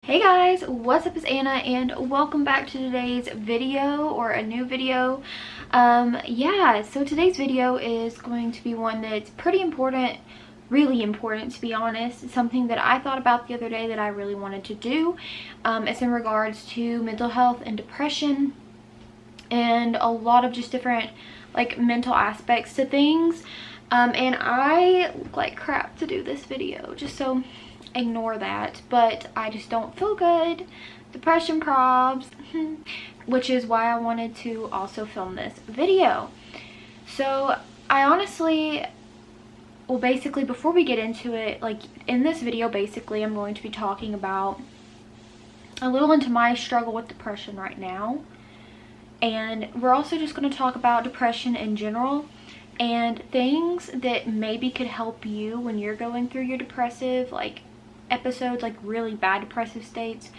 Hey guys, what's up? It's Anna and welcome back to today's video, or a new video. Yeah, so today's video is going to be one that's pretty important, really important to be honest. It's something that I thought about the other day that I really wanted to do. It's in regards to mental health and depression and a lot of just different like mental aspects to things. And I look like crap to do this video, just so ignore that, but I just don't feel good, depression probs, which is why I wanted to also film this video. So I honestly, well, basically before we get into it, like in this video basically I'm going to be talking about a little into my struggle with depression right now, and we're also just going to talk about depression in general and things that maybe could help you when you're going through your depressive like episodes, like really bad depressive states,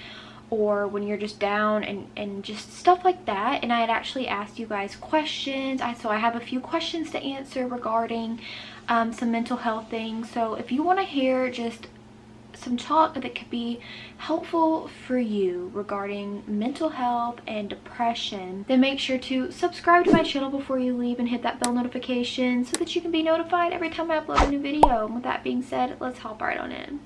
or when you're just down and just stuff like that. And I had actually asked you guys questions, so I have a few questions to answer regarding some mental health things. So if you want to hear just some talk that could be helpful for you regarding mental health and depression, then make sure to subscribe to my channel before you leave and hit that bell notification so that you can be notified every time I upload a new video. And with that being said, let's hop right on in.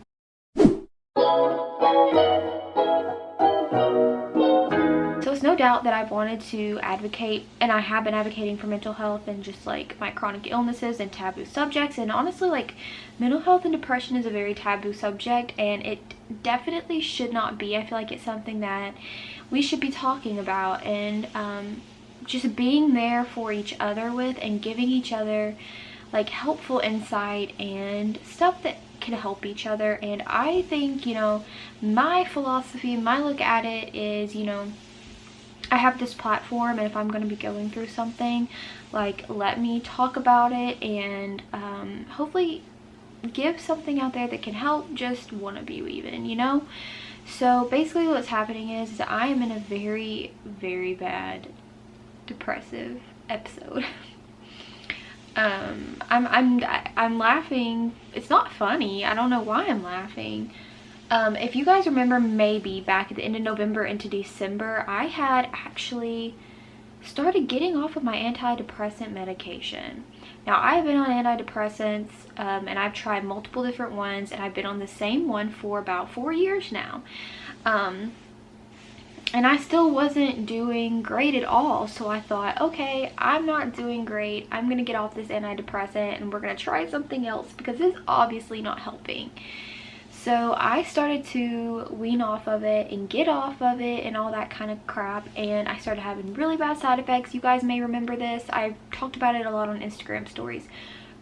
So it's no doubt that I've wanted to advocate, and I have been advocating for mental health and just like my chronic illnesses and taboo subjects. And honestly, like mental health and depression is a very taboo subject, and it definitely should not be. I feel like it's something that we should be talking about and just being there for each other with, and giving each other like helpful insight and stuff that can help each other. And I think, you know, my philosophy, my look at it is, you know, I have this platform, and if I'm going to be going through something, like let me talk about it and hopefully give something out there that can help just one of you even, you know. So basically what's happening is I am in a very, very bad depressive episode. I'm laughing. It's not funny. I don't know why I'm laughing. If you guys remember, maybe back at the end of November into December, I had actually started getting off of my antidepressant medication. Now, I've been on antidepressants, and I've tried multiple different ones, and I've been on the same one for about 4 years now. And I still wasn't doing great at all. So I thought, okay, I'm not doing great. I'm going to get off this antidepressant and we're going to try something else because it's obviously not helping. So I started to wean off of it and get off of it and all that kind of crap. And I started having really bad side effects. You guys may remember this. I talked about it a lot on Instagram stories.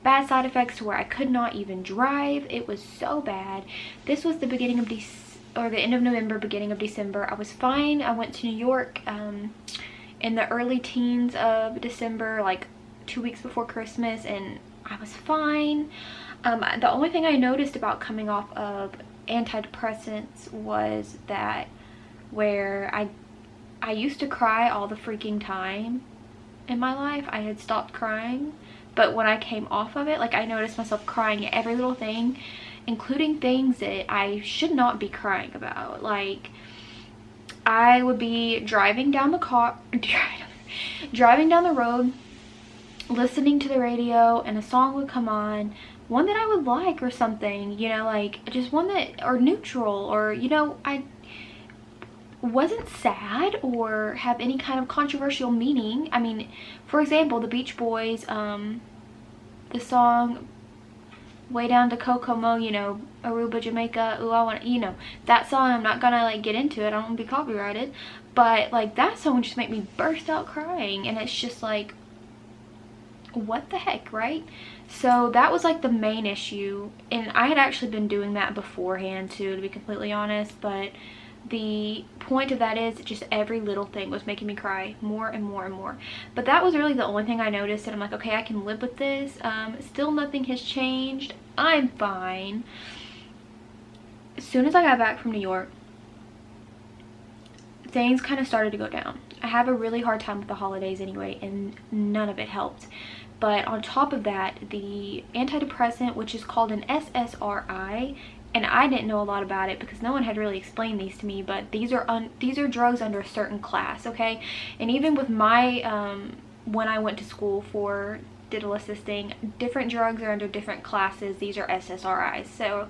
Bad side effects to where I could not even drive. It was so bad. This was the beginning of the end of November, beginning of December. I was fine. I went to New York in the early teens of December, like 2 weeks before Christmas, and I was fine. The only thing I noticed about coming off of antidepressants was that where I used to cry all the freaking time in my life. I had stopped crying, but when I came off of it, like I noticed myself crying at every little thing, including things that I should not be crying about. Like I would be driving down the road, listening to the radio, and a song would come on, one that I would like or something, you know, like just one that, or neutral, or, you know, I wasn't sad or have any kind of controversial meaning. I mean, for example, the Beach Boys, the song Way Down to Kokomo, you know, Aruba, Jamaica, ooh, I want, you know, that song. I'm not gonna like get into it, I don't want to be copyrighted, but like that song would just make me burst out crying, and it's just like, what the heck, right? So that was like the main issue, and I had actually been doing that beforehand too, to be completely honest, but the point of that is just every little thing was making me cry more and more and more. But that was really the only thing I noticed, and I'm like, okay, I can live with this. Still nothing has changed. I'm fine. As soon as I got back from New York, things kind of started to go down. I have a really hard time with the holidays anyway, and none of it helped. But on top of that, the antidepressant, which is called an SSRI, and I didn't know a lot about it because no one had really explained these to me, but these are drugs under a certain class, okay? And even with my when I went to school for dental assisting, different drugs are under different classes. These are SSRIs. So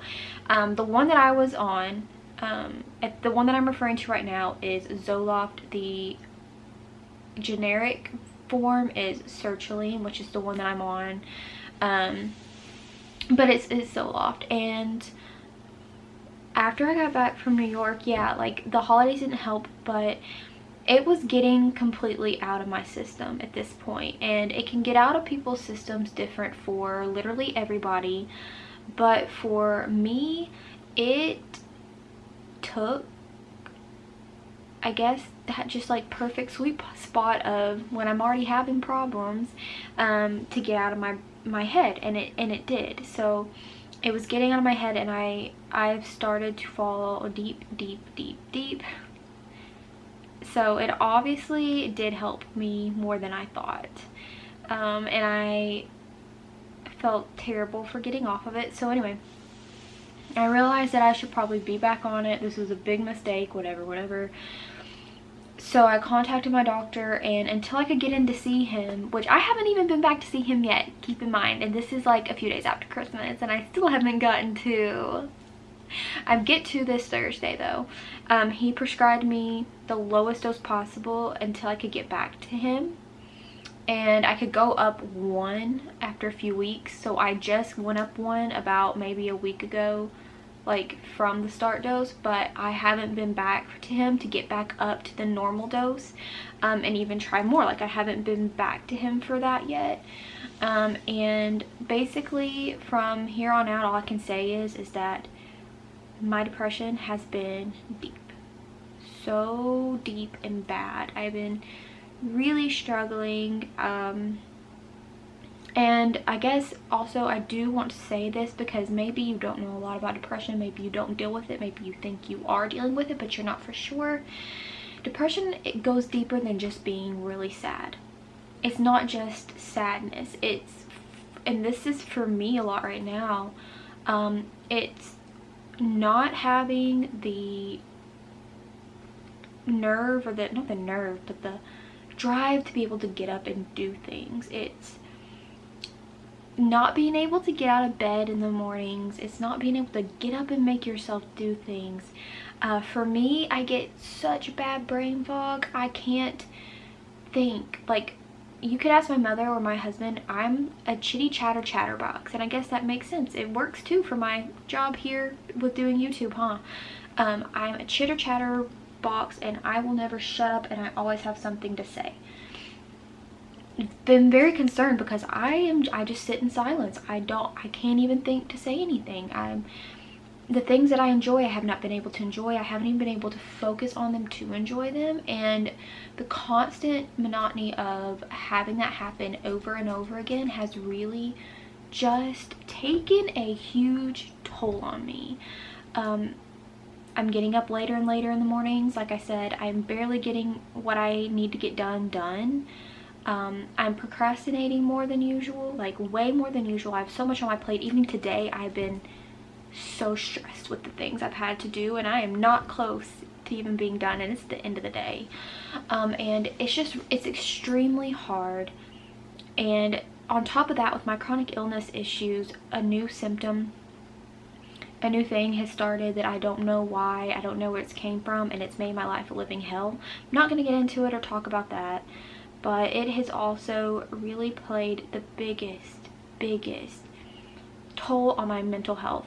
the one that I was on, the one that I'm referring to right now is Zoloft. The generic form is sertraline, which is the one that I'm on, but it's Zoloft. And after I got back from New York, yeah, like the holidays didn't help, but it was getting completely out of my system at this point. And it can get out of people's systems different for literally everybody, but for me, it took, I guess, that just like perfect sweet spot of when I'm already having problems to get out of my head, and it did. So it was getting out of my head, and I've started to fall deep. So it obviously did help me more than I thought, and I felt terrible for getting off of it. So anyway, I realized that I should probably be back on it. This was a big mistake, whatever. So I contacted my doctor, and until I could get in to see him, which I haven't even been back to see him yet, keep in mind, and this is like a few days after Christmas, and I still haven't gotten to. I get to this Thursday though. He prescribed me the lowest dose possible until I could get back to him, and I could go up one after a few weeks. So I just went up one about maybe a week ago, like from the start dose, but I haven't been back to him to get back up to the normal dose, and even try more. Like I haven't been back to him for that yet. And basically from here on out, all I can say is that my depression has been deep, so deep and bad. I've been really struggling, and I guess also I do want to say this because maybe you don't know a lot about depression, maybe you don't deal with it, maybe you think you are dealing with it but you're not for sure. Depression, it goes deeper than just being really sad. It's not just sadness, and this is for me a lot right now, it's not having the nerve, or not the nerve, but the drive to be able to get up and do things. It's not being able to get out of bed in the mornings. It's not being able to get up and make yourself do things. For me, I get such bad brain fog. I can't think. Like, you could ask my mother or my husband. I'm a chitty chatter chatterbox, and I guess that makes sense. It works too for my job here with doing YouTube, huh? I'm a chitter chatter box, and I will never shut up, and I always have something to say. I've been very concerned because I just sit in silence. I can't even think to say anything. The things that I enjoy, I have not been able to enjoy. I haven't even been able to focus on them to enjoy them, and the constant monotony of having that happen over and over again has really just taken a huge toll on me. I'm getting up later and later in the mornings. Like I said, I'm barely getting what I need to get done. I'm procrastinating more than usual, like way more than usual. I have so much on my plate. Even today, I've been so stressed with the things I've had to do, and I am not close to even being done, and it's the end of the day. And it's extremely hard. And on top of that, with my chronic illness issues, a new symptom, a new thing has started that I don't know why, I don't know where it's came from, and it's made my life a living hell. I'm not going to get into it or talk about that, but it has also really played the biggest toll on my mental health.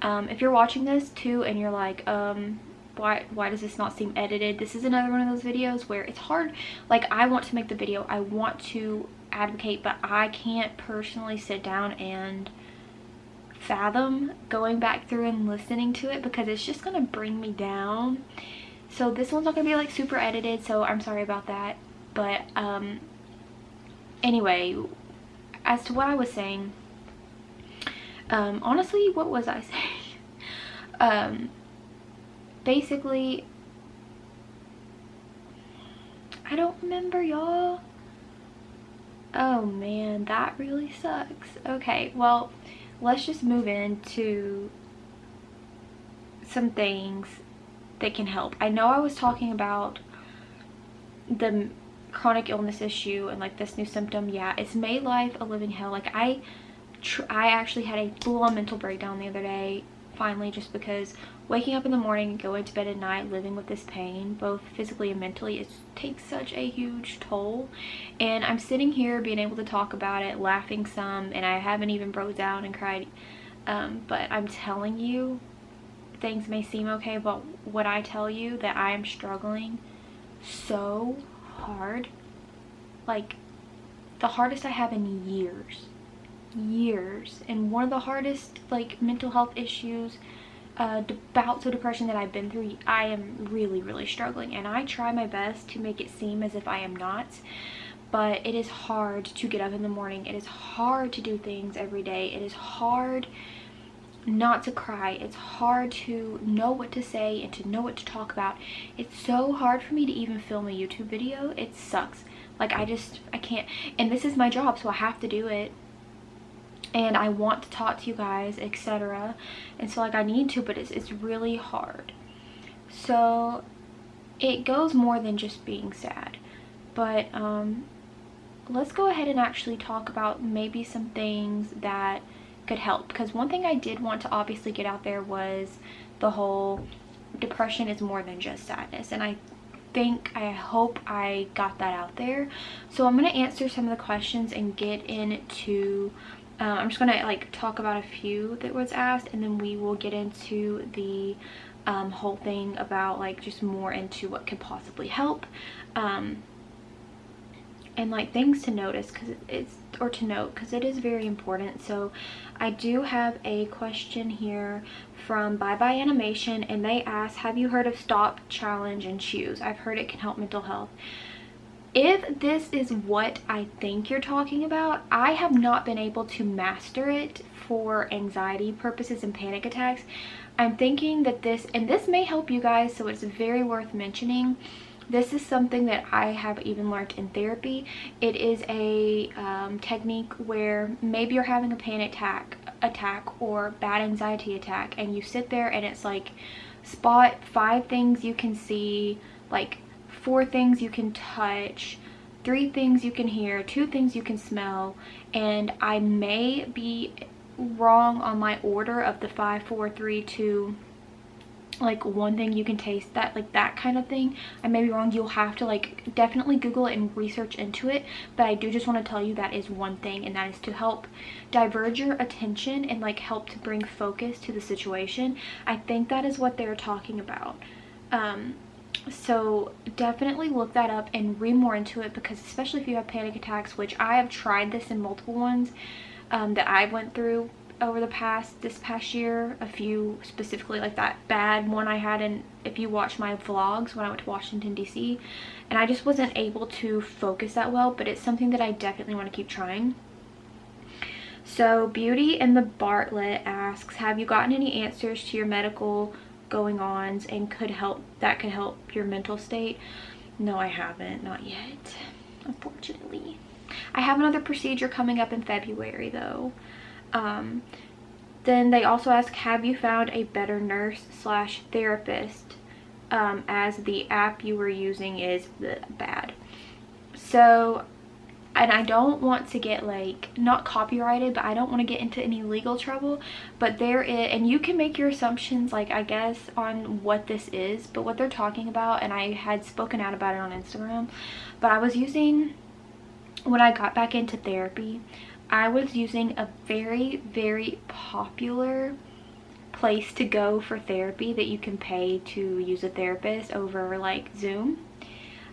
If you're watching this too and you're like, why does this not seem edited? This is another one of those videos where it's hard. Like, I want to make the video, I want to advocate, but I can't personally sit down and fathom going back through and listening to it, because it's just gonna bring me down. So this one's not gonna be like super edited, so I'm sorry about that. But anyway, as to what I was saying, honestly, what was I saying? Basically, I don't remember, y'all. Oh man, that really sucks. Okay, well, let's just move into some things that can help. I know I was talking about the chronic illness issue and like this new symptom. Yeah, it's made life a living hell. Like I actually had a full-on mental breakdown the other day, finally, just because waking up in the morning and going to bed at night living with this pain, both physically and mentally, it takes such a huge toll. And I'm sitting here being able to talk about it, laughing some, and I haven't even broke down and cried. But I'm telling you, things may seem okay, but when I tell you that I am struggling so hard, like the hardest I have in years, and one of the hardest like mental health issues, bouts of depression that I've been through, I am really struggling, and I try my best to make it seem as if I am not, but it is hard to get up in the morning. It is hard to do things every day. It is hard not to cry. It's hard to know what to say and to know what to talk about. It's so hard for me to even film a YouTube video. It sucks. Like I can't, and this is my job, so I have to do it, and I want to talk to you guys, etc. And so like I need to, but it's really hard. So it goes more than just being sad. But let's go ahead and actually talk about maybe some things that could help, because one thing I did want to obviously get out there was the whole depression is more than just sadness, and I hope I got that out there. So I'm going to answer some of the questions and get into I'm just going to like talk about a few that was asked, and then we will get into the whole thing about like just more into what could possibly help, and like things to notice, because to note, because it is very important. So I do have a question here from Bye Bye Animation, and they ask, have you heard of Stop, Challenge, and Choose? I've heard it can help mental health. If this is what I think you're talking about, I have not been able to master it for anxiety purposes and panic attacks. I'm thinking that this may help you guys, so it's very worth mentioning. This is something that I have even learned in therapy. It is a technique where maybe you're having a panic attack or bad anxiety attack, and you sit there and it's like spot 5 things you can see, like 4 things you can touch, 3 things you can hear, 2 things you can smell, and I may be wrong on my order of the 5, 4, 3, 2, like 1 thing you can taste, that like that kind of thing. I may be wrong. You'll have to like definitely Google it and research into it, but I do just want to tell you that is one thing, and that is to help diverge your attention and like help to bring focus to the situation. I think that is what they're talking about. So definitely look that up and read more into it, because especially if you have panic attacks, which I have tried this in multiple ones that I went through over this past year, a few specifically, like that bad one I had, and if you watch my vlogs when I went to Washington DC, and I just wasn't able to focus that well, but it's something that I definitely want to keep trying. So Beauty and the Bartlett asks, have you gotten any answers to your medical going-ons and could help your mental state? No, I haven't, not yet, unfortunately. I have another procedure coming up in February though. Then they also ask, have you found a better nurse/therapist as the app you were using is bad? So, and I don't want to get like, not copyrighted, but I don't want to get into any legal trouble, but there is, and you can make your assumptions, like I guess, on what this is, but what they're talking about, and I had spoken out about it on Instagram, but I was using, when I got back into therapy, I was using a very popular place to go for therapy that you can pay to use a therapist over like Zoom.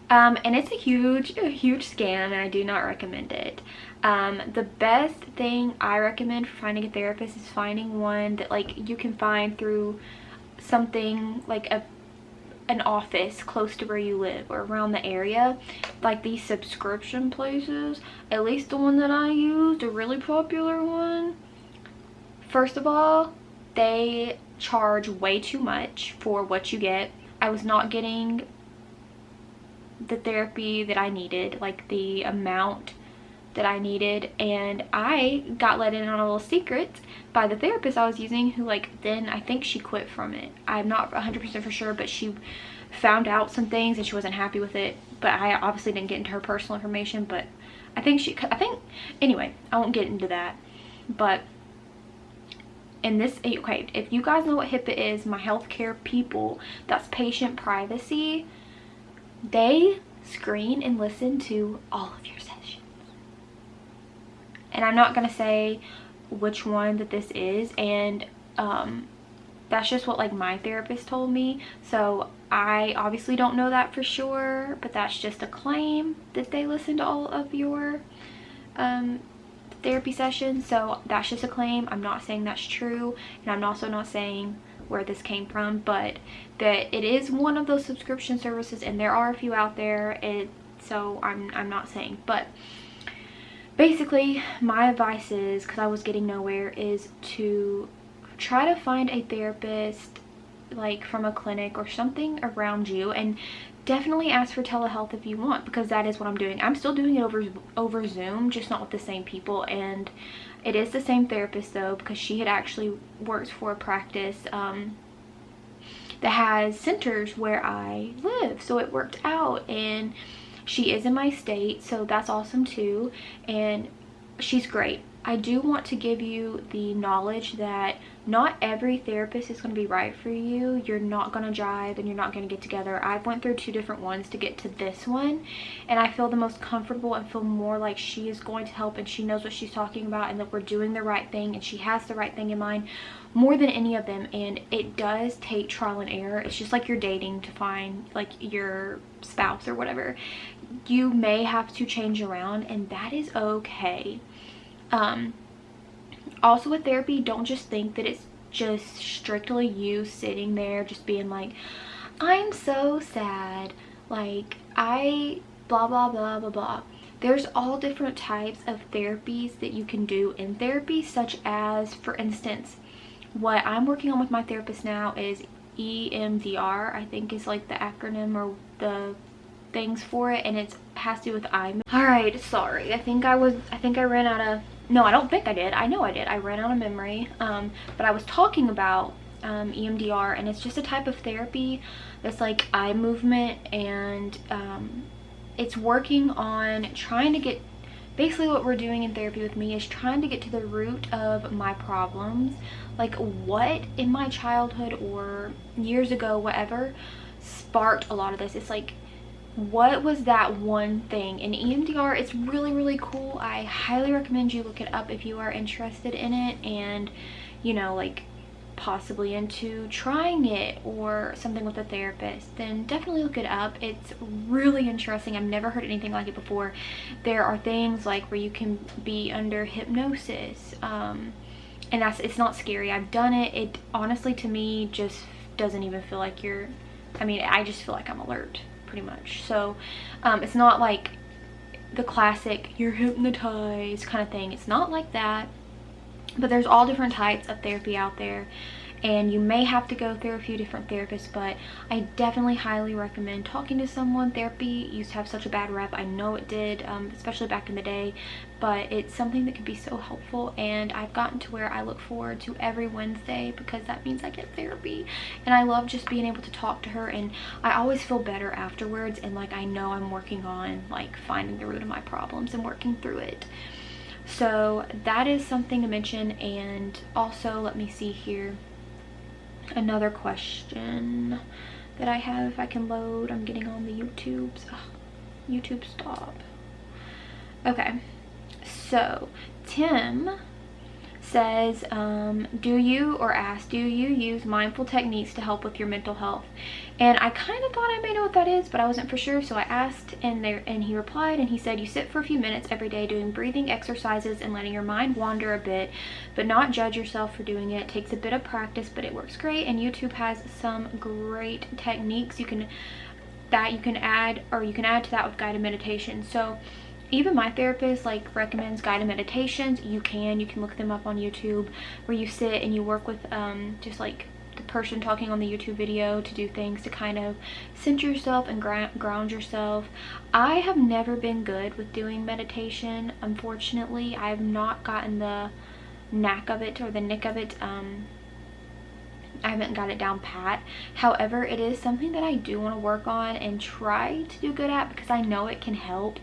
And it's a huge scam, and I do not recommend it. The best thing I recommend for finding a therapist is finding one that like you can find through something like an office close to where you live or around the area, like these subscription places. At least the one that I used, a really popular one, first of all, they charge way too much for what you get. I was not getting the therapy that I needed, like the amount that I needed, and I got let in on a little secret by the therapist I was using, who like then I think she quit from it. I'm not 100% for sure, but she found out some things and she wasn't happy with it. But I obviously didn't get into her personal information, but I think anyway, I won't get into that. But in this, okay, if you guys know what HIPAA is, my healthcare people, that's patient privacy, they screen and listen to all of your sessions. And I'm not gonna say which one that this is, and that's just what like my therapist told me, so I obviously don't know that for sure, but that's just a claim that they listen to all of your therapy sessions. So that's just a claim. I'm not saying that's true, and I'm also not saying where this came from, but that it is one of those subscription services, and there are a few out there. So I'm not saying, but basically my advice is, because I was getting nowhere, is to try to find a therapist like from a clinic or something around you, and definitely ask for telehealth if you want, because that is what I'm doing. I'm still doing it over Zoom, just not with the same people. And it is the same therapist though, because she had actually worked for a practice that has centers where I live, so it worked out. And she is in my state, so that's awesome too, and she's great. I do want to give you the knowledge that not every therapist is going to be right for you. You're not going to jive and you're not going to get together. I've went through 2 different ones to get to this one, and I feel the most comfortable and feel more like she is going to help and she knows what she's talking about, and that we're doing the right thing and she has the right thing in mind more than any of them. And it does take trial and error. It's just like you're dating to find like your spouse or whatever. You may have to change around, and that is okay. Also with therapy, don't just think that it's just strictly you sitting there just being like, I'm so sad, like I blah blah blah blah blah. There's all different types of therapies that you can do in therapy, such as, for instance, what I'm working on with my therapist now is EMDR, I think is like the acronym or the things for it, and it has to do with eye. Alright, sorry, I think I ran out of, no, I don't think I did. I know I did. I ran out of memory. But I was talking about EMDR, and it's just a type of therapy that's like eye movement, and it's working on trying to get, basically what we're doing in therapy with me is trying to get to the root of my problems, like what in my childhood or years ago, whatever, sparked a lot of this. It's like, what was that one thing? In EMDR, it's really, really cool. I highly recommend you look it up if you are interested in it, and you know, like possibly into trying it or something with a therapist, then definitely look it up. It's really interesting. I've never heard anything like it before. There are things like where you can be under hypnosis, and it's not scary. I've done it. It honestly, to me, just doesn't even feel like you're, I mean, I just feel like I'm alert pretty much. So it's not like the classic you're hypnotized kind of thing. It's not like that, but there's all different types of therapy out there, and you may have to go through a few different therapists, but I definitely highly recommend talking to someone. Therapy used to have such a bad rep. I know it did, especially back in the day, but it's something that can be so helpful, and I've gotten to where I look forward to every Wednesday, because that means I get therapy, and I love just being able to talk to her, and I always feel better afterwards, and like I know I'm working on like finding the root of my problems and working through it. So that is something to mention. And also, let me see here, another question that I have, if I can load. I'm getting on the YouTubes. Ugh, YouTube, stop. Okay, so Tim says, do you use mindful techniques to help with your mental health? And I kind of thought I may know what that is, but I wasn't for sure, so I asked, and he replied, and he said, you sit for a few minutes every day doing breathing exercises and letting your mind wander a bit, but not judge yourself for doing it. It takes a bit of practice, but it works great, and YouTube has some great techniques you can add to that with guided meditation. So even my therapist like recommends guided meditations. You can look them up on YouTube, where you sit and you work with just like the person talking on the YouTube video to do things to kind of center yourself and ground yourself. I have never been good with doing meditation. Unfortunately, I have not gotten the knack of it or the nick of it. I haven't got it down pat. However, it is something that I do want to work on and try to do good at, because I know it can help.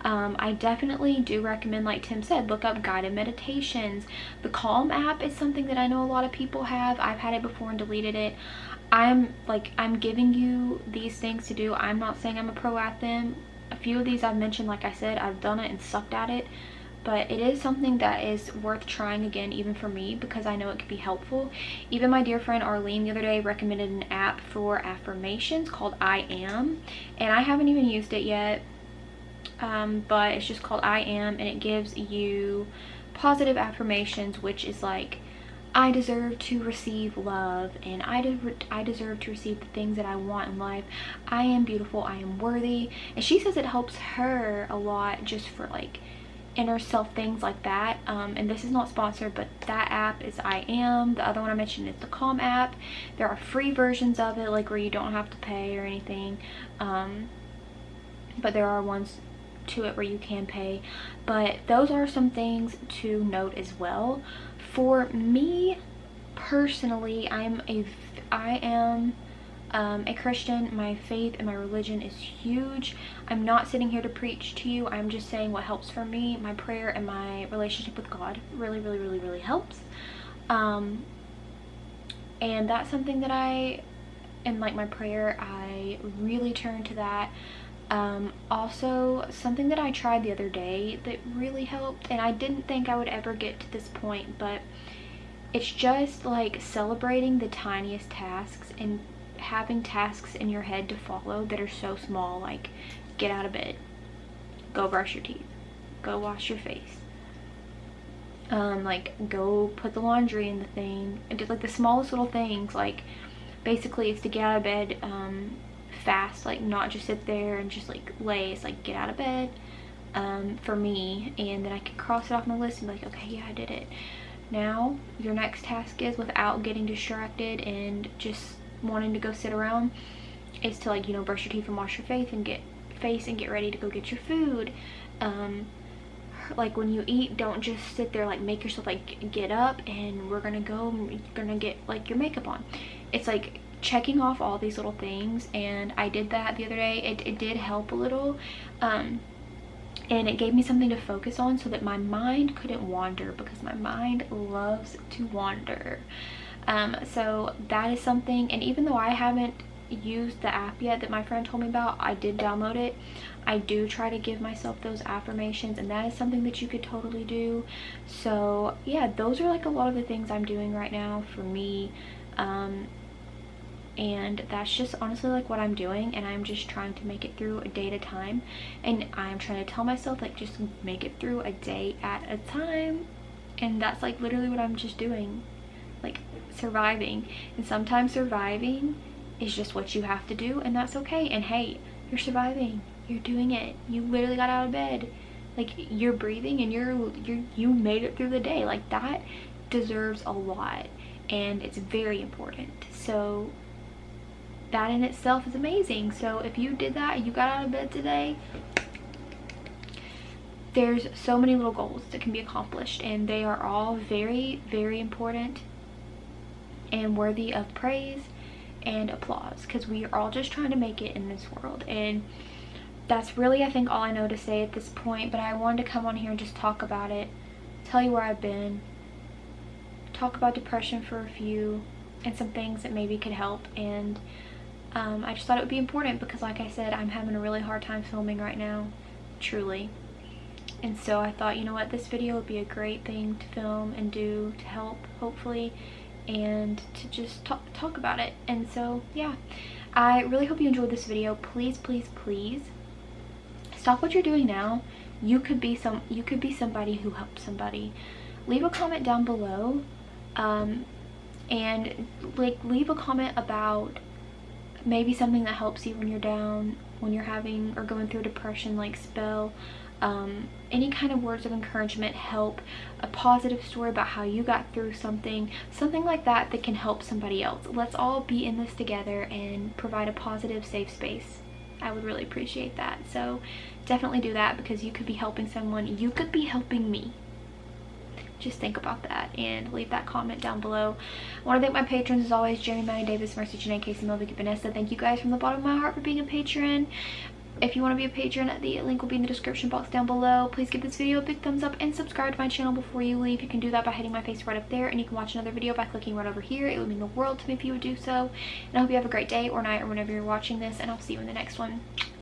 I definitely do recommend, like Tim said, look up guided meditations. The Calm app is something that I know a lot of people have. I've had it before and deleted it. I'm giving you these things to do. I'm not saying I'm a pro at them. A few of these I've mentioned, like I said, I've done it and sucked at it. But it is something that is worth trying again, even for me, because I know it could be helpful. Even my dear friend Arlene the other day recommended an app for affirmations called I Am, and I haven't even used it yet, but it's just called I Am, and it gives you positive affirmations, which is like, I deserve to receive love, and I deserve to receive the things that I want in life. I am beautiful, I am worthy. And she says it helps her a lot just for like inner self things like that. And this is not sponsored, but that app is I Am. The other one I mentioned is the Calm app. There are free versions of it, like where you don't have to pay or anything, but there are ones to it where you can pay. But those are some things to note as well. For me personally, I am a Christian. My faith and my religion is huge. I'm not sitting here to preach to you. I'm just saying what helps for me. My prayer and my relationship with God really helps. And that's something that in like my prayer, I really turn to that. Also, something that I tried the other day that really helped, and I didn't think I would ever get to this point, but it's just like celebrating the tiniest tasks and having tasks in your head to follow that are so small, like get out of bed, go brush your teeth, go wash your face, like go put the laundry in the thing, and just like the smallest little things. Like basically it's to get out of bed fast, like not just sit there and just like lay. It's like get out of bed for me, and then I can cross it off my list and be like, okay, yeah, I did it. Now your next task is, without getting distracted and just wanting to go sit around, is to, like, you know, brush your teeth and wash your face and get ready to go get your food. Like when you eat, don't just sit there, like make yourself like get up and you're gonna get like your makeup on. It's like checking off all these little things, and I did that the other day. It did help a little, and it gave me something to focus on so that my mind couldn't wander, because my mind loves to wander. So that is something. And even though I haven't used the app yet that my friend told me about, I did download it. I do try to give myself those affirmations, and that is something that you could totally do. So yeah, those are like a lot of the things I'm doing right now for me, and that's just honestly like what I'm doing, and I'm just trying to make it through a day at a time. And I'm trying to tell myself, like, just make it through a day at a time, and that's like literally what I'm just doing, like surviving. And sometimes surviving is just what you have to do, and that's okay. And hey, you're surviving, you're doing it, you literally got out of bed, like you're breathing, and you made it through the day. Like that deserves a lot, and it's very important. So that in itself is amazing. So if you did that, you got out of bed today, there's so many little goals that can be accomplished, and they are all very important and worthy of praise and applause, because we are all just trying to make it in this world. And that's really, I think, all I know to say at this point. But I wanted to come on here and just talk about it, tell you where I've been, talk about depression for a few, and some things that maybe could help. And I just thought it would be important, because like I said, I'm having a really hard time filming right now, truly. And so I thought, you know what, this video would be a great thing to film and do to help, hopefully, and to just talk about it. And so yeah, I really hope you enjoyed this video. Please stop what you're doing now. You could be somebody who helps somebody. Leave a comment down below, and like leave a comment about maybe something that helps you when you're down, when you're having or going through a depression like spell. any kind of words of encouragement, help, a positive story about how you got through something like that that can help somebody else. Let's all be in this together and provide a positive, safe space. I would really appreciate that. So definitely do that, because you could be helping someone, you could be helping me. Just think about that and leave that comment down below. I want to thank my patrons as always: Jeremy, Maddie, Davis, Mercy, Janae, Casey, Mel, Vicky, Vanessa. Thank you guys from the bottom of my heart for being a patron. If you want to be a patron, the link will be in the description box down below. Please give this video a big thumbs up and subscribe to my channel before you leave. You can do that by hitting my face right up there, and you can watch another video by clicking right over here. It would mean the world to me if you would do so. And I hope you have a great day or night or whenever you're watching this, and I'll see you in the next one.